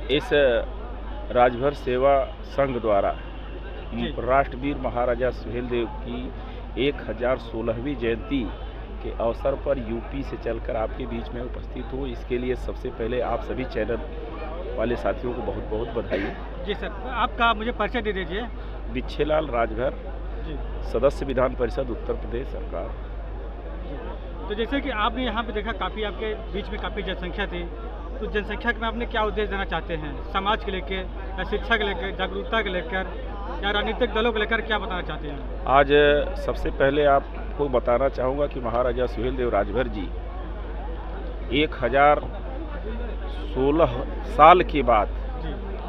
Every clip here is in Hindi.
इस राजभर सेवा संघ द्वारा राष्ट्रवीर महाराजा सुहेलदेव की 1016वीं जयंती के अवसर पर यूपी से चलकर आपके बीच में उपस्थित हूँ। इसके लिए सबसे पहले आप सभी चैनल वाले साथियों को बहुत बहुत बधाई। जी सर, आपका मुझे परिचय दे दीजिए। बिच्छेलाल राजभर, सदस्य विधान परिषद उत्तर प्रदेश सरकार। तो जैसे कि आपने यहाँ पे देखा, काफ़ी आपके बीच में काफ़ी जनसंख्या थी, तो जनसंख्या में आपने क्या उद्देश्य देना चाहते हैं? समाज के लेकर या शिक्षा के लेकर, जागरूकता के लेकर या राजनीतिक दलों को लेकर क्या बताना चाहते हैं? आज सबसे पहले आपको बताना चाहूँगा कि महाराजा सुहेलदेव राजभर जी 1016 साल के बाद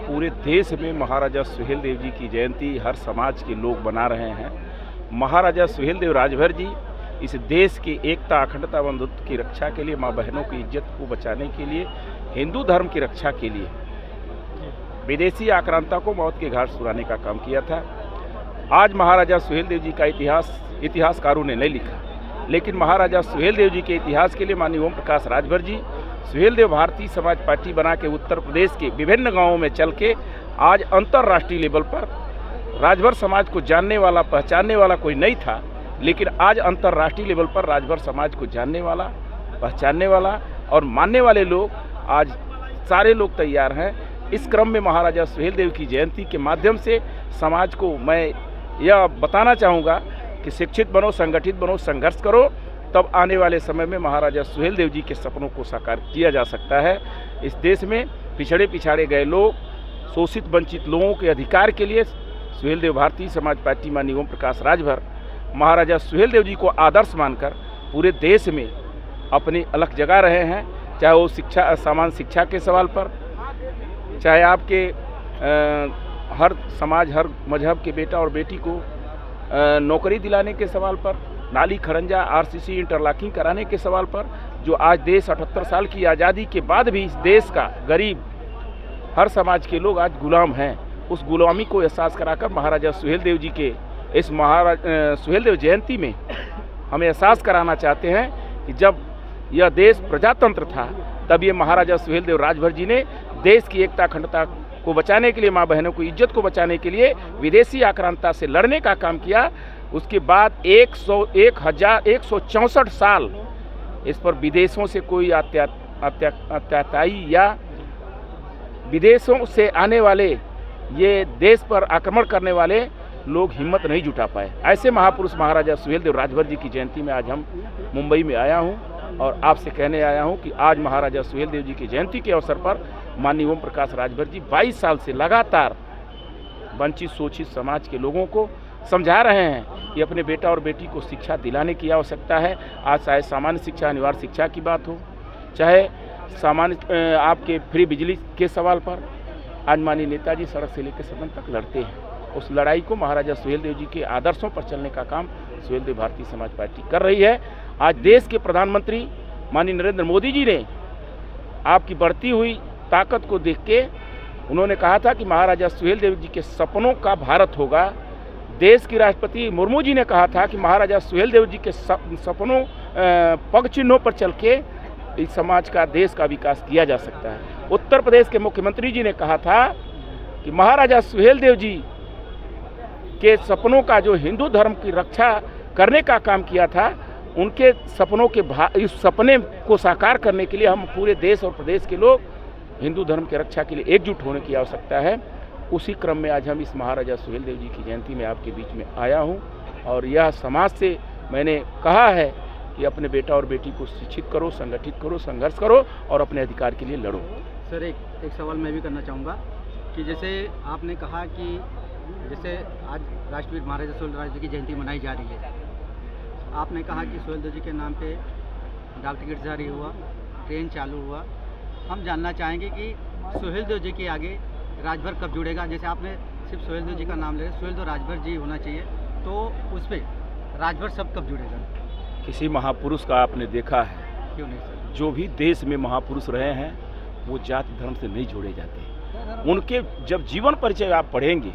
पूरे देश में महाराजा सुहेलदेव जी की जयंती हर समाज के लोग मना रहे हैं। महाराजा सुहेलदेव राजभर जी इस देश की एकता, अखंडता, बंधुत्व की रक्षा के लिए, माँ बहनों की इज्जत को बचाने के लिए, हिंदू धर्म की रक्षा के लिए विदेशी आक्रांता को मौत के घाट सुनाने का काम किया था। आज महाराजा सुहेलदेव जी का इतिहासकारों ने नहीं लिखा, लेकिन महाराजा सुहेलदेव जी के इतिहास के लिए माननीय ओम प्रकाश राजभर जी सुहेलदेव भारतीय समाज पार्टी बना के उत्तर प्रदेश के विभिन्न गांवों में चल के आज अंतर्राष्ट्रीय लेवल पर राजभर समाज को जानने वाला, पहचानने वाला कोई नहीं था, लेकिन आज अंतर्राष्ट्रीय लेवल पर राजभर समाज को जानने वाला, पहचानने वाला और मानने वाले लोग आज सारे लोग तैयार हैं। इस क्रम में महाराजा सुहेलदेव की जयंती के माध्यम से समाज को मैं यह बताना चाहूँगा कि शिक्षित बनो, संगठित बनो, संघर्ष करो, तब आने वाले समय में महाराजा सुहेलदेव जी के सपनों को साकार किया जा सकता है। इस देश में पिछड़े गए लोग, शोषित वंचित लोगों के अधिकार के लिए सुहेलदेव भारतीय समाज पार्टी माननीय ओम प्रकाश राजभर महाराजा सुहेलदेव जी को आदर्श मानकर पूरे देश में अपनी अलग जगह रहे हैं। चाहे वो शिक्षा, सामान्य शिक्षा के सवाल पर, चाहे आपके हर समाज, हर मजहब के बेटा और बेटी को नौकरी दिलाने के सवाल पर, नाली खरंजा, आरसीसी इंटरलॉकिंग कराने के सवाल पर, जो आज देश 78 साल की आज़ादी के बाद भी इस देश का गरीब हर समाज के लोग आज गुलाम हैं, उस गुलामी को एहसास कराकर महाराजा सुहेलदेव जी के इस सुहेलदेव जयंती में हम एहसास कराना चाहते हैं कि जब यह देश प्रजातंत्र था, तब ये महाराजा सुहेलदेव राजभर जी ने देश की एकता, अखंडता को बचाने के लिए, माँ बहनों की इज्जत को बचाने के लिए विदेशी आक्रांता से लड़ने का काम किया। उसके बाद 1164 साल इस पर विदेशों से कोई अत्याचारी या विदेशों से आने वाले, ये देश पर आक्रमण करने वाले लोग हिम्मत नहीं जुटा पाए। ऐसे महापुरुष महाराजा सुहेलदेव राजभर जी की जयंती में आज हम मुंबई में आया हूं और आपसे कहने आया हूं कि आज महाराजा सुहेलदेव जी की जयंती के अवसर पर माननीय ओम प्रकाश राजभर जी 22 साल से लगातार वंचित, शोषित समाज के लोगों को समझा रहे हैं कि अपने बेटा और बेटी को शिक्षा दिलाने की आवश्यकता है। आज चाहे सामान्य शिक्षा, अनिवार्य शिक्षा की बात हो, चाहे सामान्य आपके फ्री बिजली के सवाल पर, आज माननीय नेताजी सड़क से लेकर सदन तक लड़ते हैं। उस लड़ाई को महाराजा सुहेलदेव जी के आदर्शों पर चलने का काम सुहेलदेव भारतीय समाज पार्टी कर रही है। आज देश के प्रधानमंत्री माननीय नरेंद्र मोदी जी ने आपकी बढ़ती हुई ताकत को देख के उन्होंने कहा था कि महाराजा सुहेलदेव जी के सपनों का भारत होगा। देश की राष्ट्रपति मुर्मू जी ने कहा था कि महाराजा सुहेलदेव जी के सपनों, पग चिन्हों पर चल के इस समाज का, देश का विकास किया जा सकता है। उत्तर प्रदेश के मुख्यमंत्री जी ने कहा था कि महाराजा सुहेलदेव जी के सपनों का, जो हिंदू धर्म की रक्षा करने का काम किया था, उनके सपनों के इस सपने को साकार करने के लिए हम पूरे देश और प्रदेश के लोग हिंदू धर्म की रक्षा के लिए एकजुट होने की आवश्यकता है। उसी क्रम में आज हम इस महाराजा सुहेलदेव जी की जयंती में आपके बीच में आया हूं और यह समाज से मैंने कहा है कि अपने बेटा और बेटी को शिक्षित करो, संगठित करो, संघर्ष करो और अपने अधिकार के लिए लड़ो। सर, एक सवाल मैं भी करना चाहूँगा कि जैसे आपने कहा कि जैसे आज राष्ट्रवीर महाराजा सुहेलदेव जी की जयंती मनाई जा रही है, आपने कहा कि सुहेलदेव जी के नाम पे डाक टिकट जारी हुआ, ट्रेन चालू हुआ। हम जानना चाहेंगे कि सुहेलदेव जी के आगे राजभर कब जुड़ेगा? जैसे आपने सिर्फ सुहेलदेव जी का नाम ले, सुहेलदेव राजभर जी होना चाहिए, तो उस पर राजभर सब कब जुड़ेगा? किसी महापुरुष का आपने देखा है? क्यों नहीं सर? जो भी देश में महापुरुष रहे हैं वो जाति धर्म से नहीं जोड़े जाते। उनके जब जीवन परिचय आप पढ़ेंगे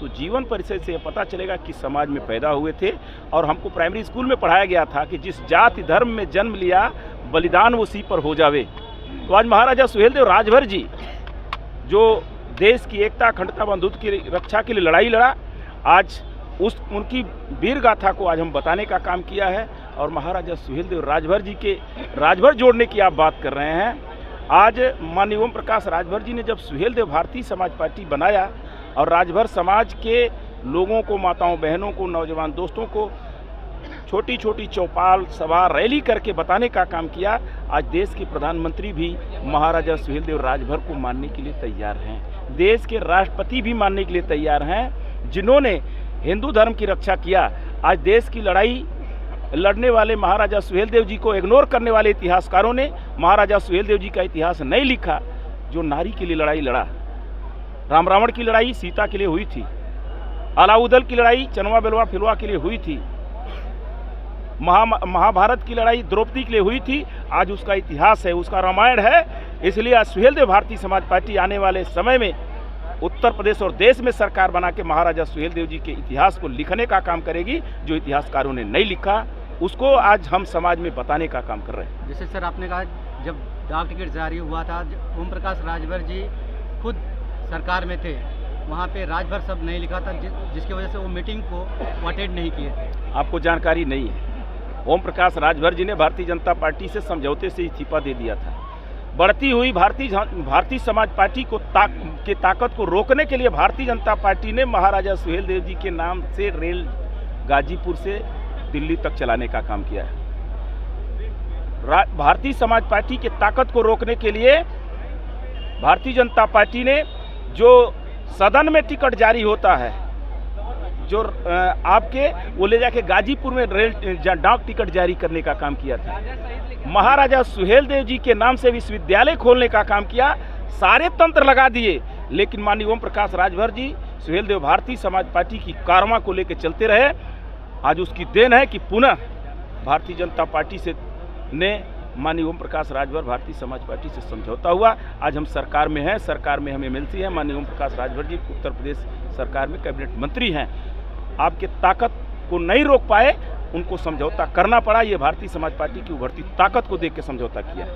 तो जीवन परिचय से पता चलेगा कि समाज में पैदा हुए थे। और हमको प्राइमरी स्कूल में पढ़ाया गया था कि जिस जाति धर्म में जन्म लिया, बलिदान उसी पर हो जावे। तो आज महाराजा सुहेलदेव राजभर जी जो देश की एकता अखंडता बंधुत्व की रक्षा के लिए लड़ाई लड़ा, आज उनकी वीर गाथा को आज हम बताने का काम किया है। और महाराजा सुहेलदेव राजभर जी के राजभर जोड़ने की आप बात कर रहे हैं। आज माननीय ओम प्रकाश राजभर जी ने जब सुहेलदेव भारतीय समाज पार्टी बनाया और राजभर समाज के लोगों को, माताओं बहनों को, नौजवान दोस्तों को छोटी छोटी चौपाल सभा रैली करके बताने का काम किया, आज देश के प्रधानमंत्री भी महाराजा सुहेलदेव राजभर को मानने के लिए तैयार हैं। देश के राष्ट्रपति भी मानने के लिए तैयार हैं, जिन्होंने हिंदू धर्म की रक्षा किया। आज देश की लड़ाई लड़ने वाले महाराजा सुहेलदेव जी को इग्नोर करने वाले इतिहासकारों ने महाराजा सुहेलदेव जी का इतिहास नहीं लिखा। जो नारी के लिए लड़ाई लड़ा, राम रावण की लड़ाई सीता के लिए हुई थी, अलाउद्दीन की लड़ाई चनवा बेलवा फिलवा के लिए हुई थी, महाभारत की लड़ाई द्रौपदी के लिए हुई थी। आज उसका इतिहास है, उसका रामायण है। इसलिए आज सुहेलदेव भारतीय समाज पार्टी आने वाले समय में उत्तर प्रदेश और देश में सरकार बना के महाराजा सुहेलदेव जी के इतिहास को लिखने का काम करेगी। जो इतिहासकारों ने नहीं लिखा, उसको आज हम समाज में बताने का काम कर रहे हैं। जैसे सर आपने कहा, जब डाक टिकट जारी हुआ था, ओम प्रकाश राजभर जी खुद सरकार में थे, वहाँ पे राजभर शब्द नहीं लिखा था, जिसकी वजह से वो मीटिंग को अटेंड नहीं किए थे। आपको जानकारी नहीं है। ओम प्रकाश राजभर जी ने भारतीय जनता पार्टी से समझौते से इस्तीफा दे दिया था। बढ़ती हुई भारतीय समाज पार्टी को ताकत को रोकने के लिए भारतीय जनता पार्टी ने महाराजा सुहेलदेव जी के नाम से रेल गाजीपुर से दिल्ली तक चलाने का काम किया है। भारतीय समाज पार्टी की ताकत को रोकने के लिए भारतीय जनता पार्टी ने, जो सदन में टिकट जारी होता है, जो आपके वो ले जाके गाजीपुर में रेल डाक टिकट जारी करने का काम किया था। महाराजा सुहेलदेव जी के नाम से विश्वविद्यालय खोलने का काम किया, सारे तंत्र लगा दिए, लेकिन माननीय ओम प्रकाश राजभर जी सुहेलदेव भारतीय समाज पार्टी की कारमा को लेकर चलते रहे। आज उसकी देन है कि पुनः भारतीय जनता पार्टी से ने माननीय ओम प्रकाश राजभर भारतीय समाज पार्टी से समझौता हुआ। आज हम सरकार में हैं, सरकार में हम एमएलसी हैं। माननीय ओम प्रकाश राजभर जी उत्तर प्रदेश सरकार में कैबिनेट मंत्री हैं। आपके ताकत को नहीं रोक पाए, उनको समझौता करना पड़ा। ये भारतीय समाज पार्टी की उभरती ताकत को देख के समझौता किया।